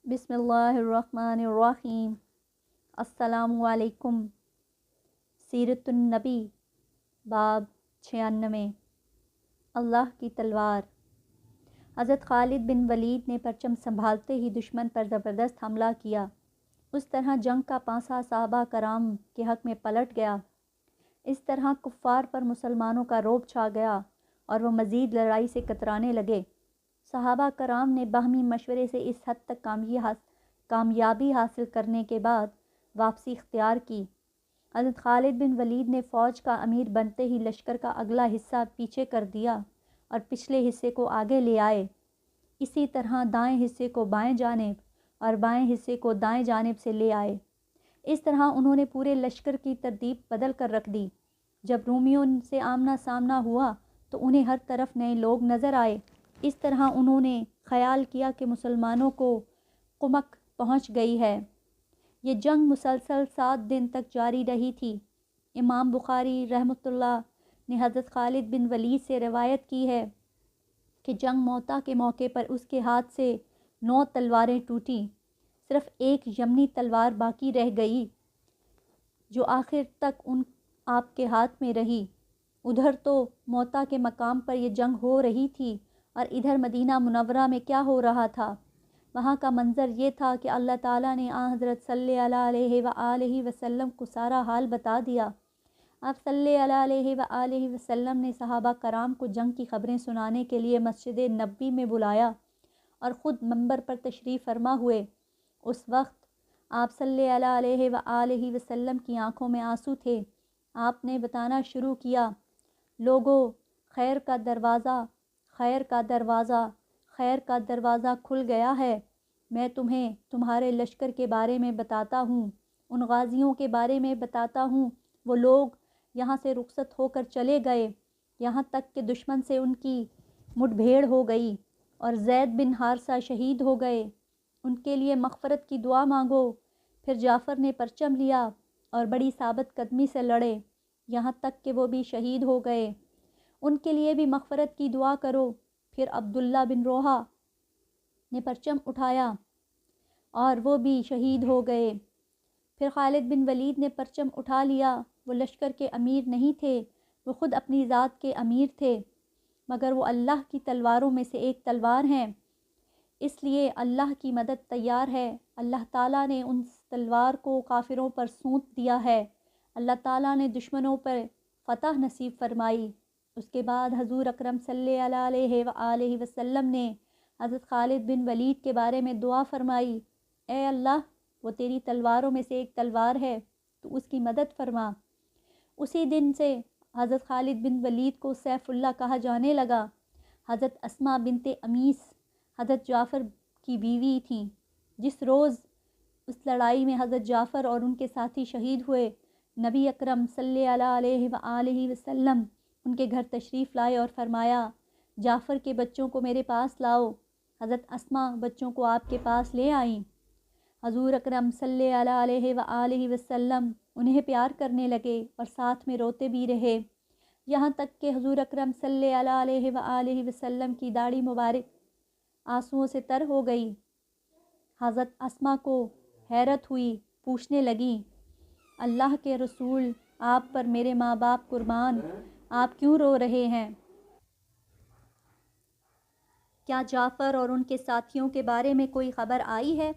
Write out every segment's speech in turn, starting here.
بسم اللہ الرحمن الرحیم۔ السلام علیکم۔ سیرت النبی باب 96۔ اللہ کی تلوار۔ حضرت خالد بن ولید نے پرچم سنبھالتے ہی دشمن پر زبردست حملہ کیا۔ اس طرح جنگ کا پانسا صحابہ کرام کے حق میں پلٹ گیا۔ اس طرح کفار پر مسلمانوں کا رعب چھا گیا اور وہ مزید لڑائی سے کترانے لگے۔ صحابہ کرام نے باہمی مشورے سے اس حد تک کامیابی حاصل کرنے کے بعد واپسی اختیار کی۔ حضرت خالد بن ولید نے فوج کا امیر بنتے ہی لشکر کا اگلا حصہ پیچھے کر دیا اور پچھلے حصے کو آگے لے آئے۔ اسی طرح دائیں حصے کو بائیں جانب اور بائیں حصے کو دائیں جانب سے لے آئے۔ اس طرح انہوں نے پورے لشکر کی ترتیب بدل کر رکھ دی۔ جب رومیوں سے آمنا سامنا ہوا تو انہیں ہر طرف نئے لوگ نظر آئے۔ اس طرح انہوں نے خیال کیا کہ مسلمانوں کو کمک پہنچ گئی ہے۔ یہ جنگ مسلسل 7 دن تک جاری رہی تھی۔ امام بخاری رحمۃ اللہ نے حضرت خالد بن ولید سے روایت کی ہے کہ جنگ موتا کے موقع پر اس کے ہاتھ سے 9 تلواریں ٹوٹیں، صرف ایک یمنی تلوار باقی رہ گئی جو آخر تک آپ کے ہاتھ میں رہی۔ ادھر تو موتا کے مقام پر یہ جنگ ہو رہی تھی اور ادھر مدینہ منورہ میں کیا ہو رہا تھا؟ وہاں کا منظر یہ تھا کہ اللہ تعالیٰ نے حضرت صلی اللہ علیہ وآلہ وسلم کو سارا حال بتا دیا۔ آپ صلی اللہ علیہ وآلہ وسلم نے صحابہ کرام کو جنگ کی خبریں سنانے کے لیے مسجد نبوی میں بلایا اور خود منبر پر تشریف فرما ہوئے۔ اس وقت آپ صلی اللہ علیہ وآلہ وسلم کی آنکھوں میں آنسو تھے۔ آپ نے بتانا شروع کیا، لوگو، خیر کا دروازہ، خیر کا دروازہ، خیر کا دروازہ کھل گیا ہے۔ میں تمہیں تمہارے لشکر کے بارے میں بتاتا ہوں، ان غازیوں کے بارے میں بتاتا ہوں۔ وہ لوگ یہاں سے رخصت ہو کر چلے گئے، یہاں تک کہ دشمن سے ان کی مٹ بھیڑ ہو گئی اور زید بن حارثہ شہید ہو گئے۔ ان کے لیے مغفرت کی دعا مانگو۔ پھر جعفر نے پرچم لیا اور بڑی ثابت قدمی سے لڑے، یہاں تک کہ وہ بھی شہید ہو گئے۔ ان کے لیے بھی مغفرت کی دعا کرو۔ پھر عبداللہ بن روحہ نے پرچم اٹھایا اور وہ بھی شہید ہو گئے۔ پھر خالد بن ولید نے پرچم اٹھا لیا۔ وہ لشکر کے امیر نہیں تھے، وہ خود اپنی ذات کے امیر تھے، مگر وہ اللہ کی تلواروں میں سے ایک تلوار ہیں، اس لیے اللہ کی مدد تیار ہے۔ اللہ تعالیٰ نے ان تلوار کو کافروں پر سونت دیا ہے۔ اللہ تعالیٰ نے دشمنوں پر فتح نصیب فرمائی۔ اس کے بعد حضور اکرم صلی اللہ علیہ وآلہ وسلم نے حضرت خالد بن ولید کے بارے میں دعا فرمائی، اے اللہ، وہ تیری تلواروں میں سے ایک تلوار ہے، تو اس کی مدد فرما۔ اسی دن سے حضرت خالد بن ولید کو سیف اللہ کہا جانے لگا۔ حضرت اسماء بنت امیس حضرت جعفر کی بیوی تھیں۔ جس روز اس لڑائی میں حضرت جعفر اور ان کے ساتھی شہید ہوئے، نبی اکرم صلی اللہ علیہ وآلہ وسلم ان کے گھر تشریف لائے اور فرمایا، جعفر کے بچوں کو میرے پاس لاؤ۔ حضرت اسماء بچوں کو آپ کے پاس لے آئیں۔ حضور اکرم صلی اللہ علیہ وآلہ وسلم انہیں پیار کرنے لگے اور ساتھ میں روتے بھی رہے، یہاں تک کہ حضور اکرم صلی اللہ علیہ وآلہ وسلم کی داڑھی مبارک آنسوؤں سے تر ہو گئی۔ حضرت اسماء کو حیرت ہوئی، پوچھنے لگیں، اللہ کے رسول، آپ پر میرے ماں باپ قربان، آپ کیوں رو رہے ہیں؟ کیا جعفر اور ان کے ساتھیوں کے بارے میں کوئی خبر آئی ہے؟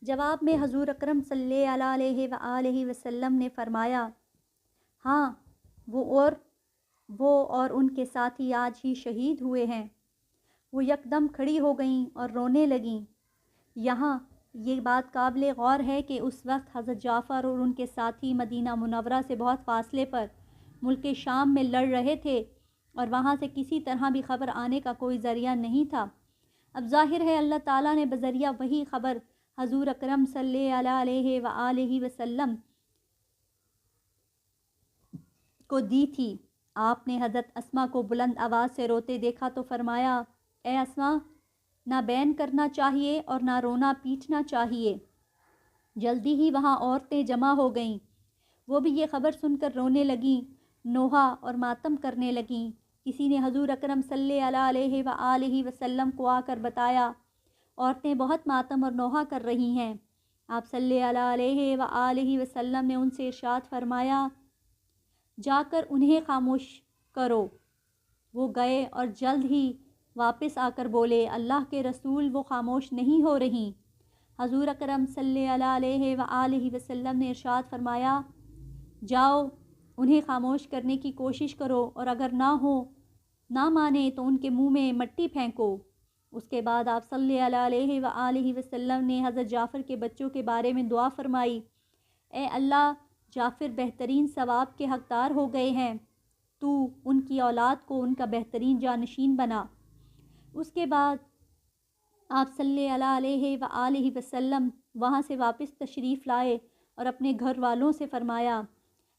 جواب میں حضور اکرم صلی اللہ علیہ وآلہ وسلم نے فرمایا، ہاں، وہ اور ان کے ساتھی آج ہی شہید ہوئے ہیں۔ وہ یکدم کھڑی ہو گئیں اور رونے لگیں۔ یہاں یہ بات قابل غور ہے کہ اس وقت حضرت جعفر اور ان کے ساتھی مدینہ منورہ سے بہت فاصلے پر ملک شام میں لڑ رہے تھے اور وہاں سے کسی طرح بھی خبر آنے کا کوئی ذریعہ نہیں تھا۔ اب ظاہر ہے اللہ تعالیٰ نے بذریعہ وہی خبر حضور اکرم صلی اللہ علیہ وآلہ وسلم کو دی تھی۔ آپ نے حضرت اسماء کو بلند آواز سے روتے دیکھا تو فرمایا، اے اسماء، نہ بین کرنا چاہیے اور نہ رونا پیٹنا چاہیے۔ جلدی ہی وہاں عورتیں جمع ہو گئیں، وہ بھی یہ خبر سن کر رونے لگیں، نوحہ اور ماتم کرنے لگیں۔ کسی نے حضور اکرم صلی اللہ علیہ وآلہ وسلم کو آ کر بتایا عورتیں بہت ماتم اور نوحہ کر رہی ہیں۔ آپ صلی اللہ علیہ وآلہ وسلم نے ان سے ارشاد فرمایا، جا کر انہیں خاموش کرو۔ وہ گئے اور جلد ہی واپس آ کر بولے، اللہ کے رسول، وہ خاموش نہیں ہو رہیں۔ حضور اکرم صلی اللہ علیہ وآلہ وسلم نے ارشاد فرمایا، جاؤ انہیں خاموش کرنے کی کوشش کرو، اور اگر نہ مانے تو ان کے منہ میں مٹی پھینکو۔ اس کے بعد آپ صلی اللہ علیہ وآلہ وسلم نے حضرت جعفر کے بچوں کے بارے میں دعا فرمائی، اے اللہ، جعفر بہترین ثواب کے حقدار ہو گئے ہیں، تو ان کی اولاد کو ان کا بہترین جانشین بنا۔ اس کے بعد آپ صلی اللہ علیہ وآلہ وسلم وہاں سے واپس تشریف لائے اور اپنے گھر والوں سے فرمایا،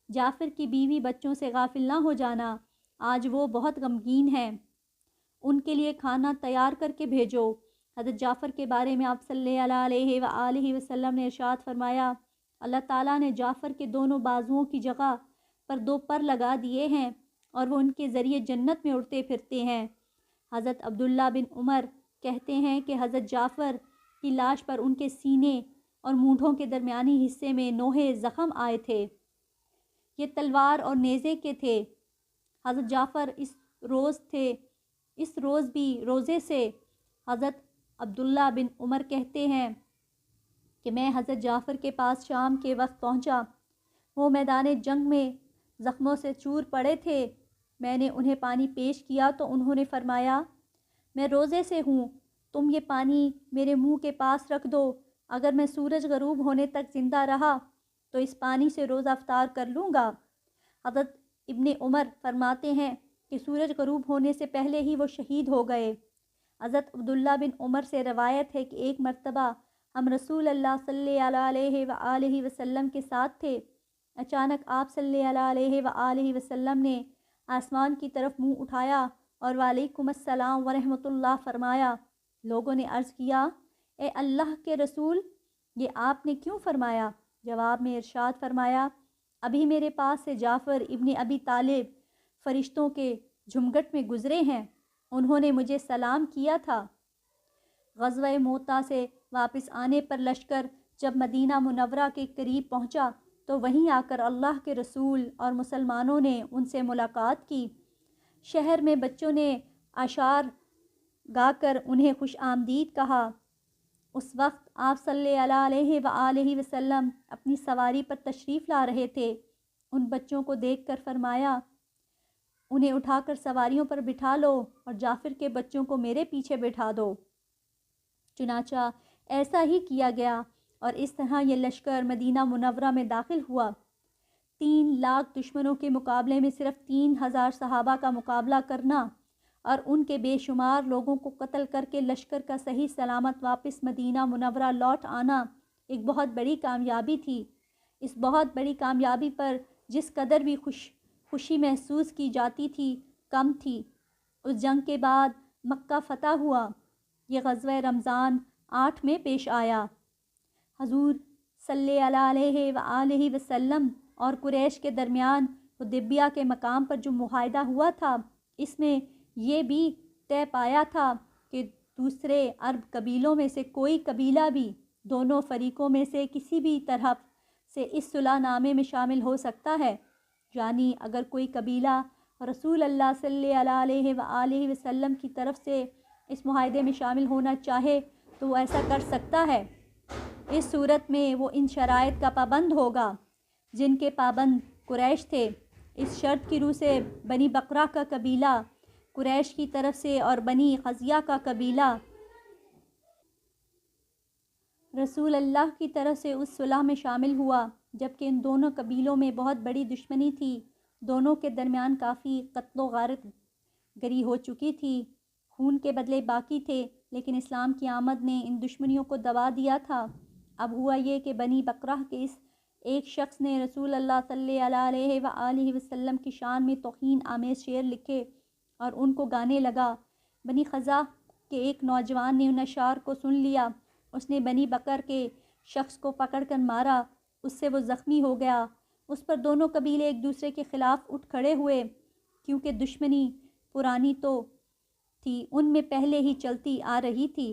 جعفر کی بیوی بچوں سے غافل نہ ہو جانا، آج وہ بہت غمگین ہیں، ان کے لیے کھانا تیار کر کے بھیجو۔ حضرت جعفر کے بارے میں آپ صلی اللہ علیہ وآلہ وسلم نے ارشاد فرمایا، اللہ تعالیٰ نے جعفر کے دونوں بازوؤں کی جگہ پر 2 پر لگا دیے ہیں اور وہ ان کے ذریعے جنت میں اڑتے پھرتے ہیں۔ حضرت عبداللہ بن عمر کہتے ہیں کہ حضرت جعفر کی لاش پر ان کے سینے اور مونڈھوں کے درمیانی حصے میں نوحے زخم آئے تھے، یہ تلوار اور نیزے کے تھے۔ حضرت جعفر اس روز بھی روزے سے۔ حضرت عبداللہ بن عمر کہتے ہیں کہ میں حضرت جعفر کے پاس شام کے وقت پہنچا، وہ میدان جنگ میں زخموں سے چور پڑے تھے۔ میں نے انہیں پانی پیش کیا تو انہوں نے فرمایا، میں روزے سے ہوں، تم یہ پانی میرے منہ کے پاس رکھ دو، اگر میں سورج غروب ہونے تک زندہ رہا تو اس پانی سے روزہ افطار کر لوں گا۔ حضرت ابن عمر فرماتے ہیں کہ سورج غروب ہونے سے پہلے ہی وہ شہید ہو گئے۔ حضرت عبداللہ بن عمر سے روایت ہے کہ ایک مرتبہ ہم رسول اللہ صلی اللہ علیہ وآلہ وسلم کے ساتھ تھے، اچانک آپ صلی اللہ علیہ وآلہ وسلم نے آسمان کی طرف منہ اٹھایا اور وعلیکم السلام ورحمۃ اللہ فرمایا۔ لوگوں نے عرض کیا، اے اللہ کے رسول، یہ آپ نے کیوں فرمایا؟ جواب میں ارشاد فرمایا، ابھی میرے پاس سے جعفر ابن ابی طالب فرشتوں کے جھمگٹ میں گزرے ہیں، انہوں نے مجھے سلام کیا تھا۔ غزوہ موطا سے واپس آنے پر لشکر جب مدینہ منورہ کے قریب پہنچا تو وہیں آ کر اللہ کے رسول اور مسلمانوں نے ان سے ملاقات کی۔ شہر میں بچوں نے اشعار گا کر انہیں خوش آمدید کہا۔ اس وقت آپ صلی اللہ علیہ وآلہ وسلم اپنی سواری پر تشریف لا رہے تھے۔ ان بچوں کو دیکھ کر فرمایا، انہیں اٹھا کر سواریوں پر بٹھا لو اور جعفر کے بچوں کو میرے پیچھے بٹھا دو۔ چنانچہ ایسا ہی کیا گیا اور اس طرح یہ لشکر مدینہ منورہ میں داخل ہوا۔ 3 لاکھ دشمنوں کے مقابلے میں صرف 3000 صحابہ کا مقابلہ کرنا اور ان کے بے شمار لوگوں کو قتل کر کے لشکر کا صحیح سلامت واپس مدینہ منورہ لوٹ آنا ایک بہت بڑی کامیابی تھی۔ اس بہت بڑی کامیابی پر جس قدر بھی خوشی محسوس کی جاتی تھی کم تھی۔ اس جنگ کے بعد مکہ فتح ہوا۔ یہ غزوہ رمضان 8 میں پیش آیا۔ حضور صلی اللہ علیہ وآلہ وسلم اور قریش کے درمیان حدیبیہ کے مقام پر جو معاہدہ ہوا تھا، اس میں یہ بھی طے پایا تھا کہ دوسرے عرب قبیلوں میں سے کوئی قبیلہ بھی دونوں فریقوں میں سے کسی بھی طرح سے اس صلح نامے میں شامل ہو سکتا ہے، یعنی اگر کوئی قبیلہ رسول اللہ صلی اللہ علیہ وآلہ وسلم کی طرف سے اس معاہدے میں شامل ہونا چاہے تو وہ ایسا کر سکتا ہے۔ اس صورت میں وہ ان شرائط کا پابند ہوگا جن کے پابند قریش تھے۔ اس شرط کی روح سے بنی بکرہ کا قبیلہ قریش کی طرف سے اور بنی خزیہ کا قبیلہ رسول اللہ کی طرف سے اس صلح میں شامل ہوا، جبکہ ان دونوں قبیلوں میں بہت بڑی دشمنی تھی۔ دونوں کے درمیان کافی قتل و غارت گری ہو چکی تھی، خون کے بدلے باقی تھے، لیکن اسلام کی آمد نے ان دشمنیوں کو دبا دیا تھا۔ اب ہوا یہ کہ بنی بکرہ کے اس ایک شخص نے رسول اللہ صلی اللہ علیہ وآلہ وسلم کی شان میں توہین آمیز شعر لکھے اور ان کو گانے لگا۔ بنی خزاع کے ایک نوجوان نے ان اشعار کو سن لیا، اس نے بنی بکر کے شخص کو پکڑ کر مارا، اس سے وہ زخمی ہو گیا۔ اس پر دونوں قبیلے ایک دوسرے کے خلاف اٹھ کھڑے ہوئے، کیونکہ دشمنی پرانی تو تھی، ان میں پہلے ہی چلتی آ رہی تھی۔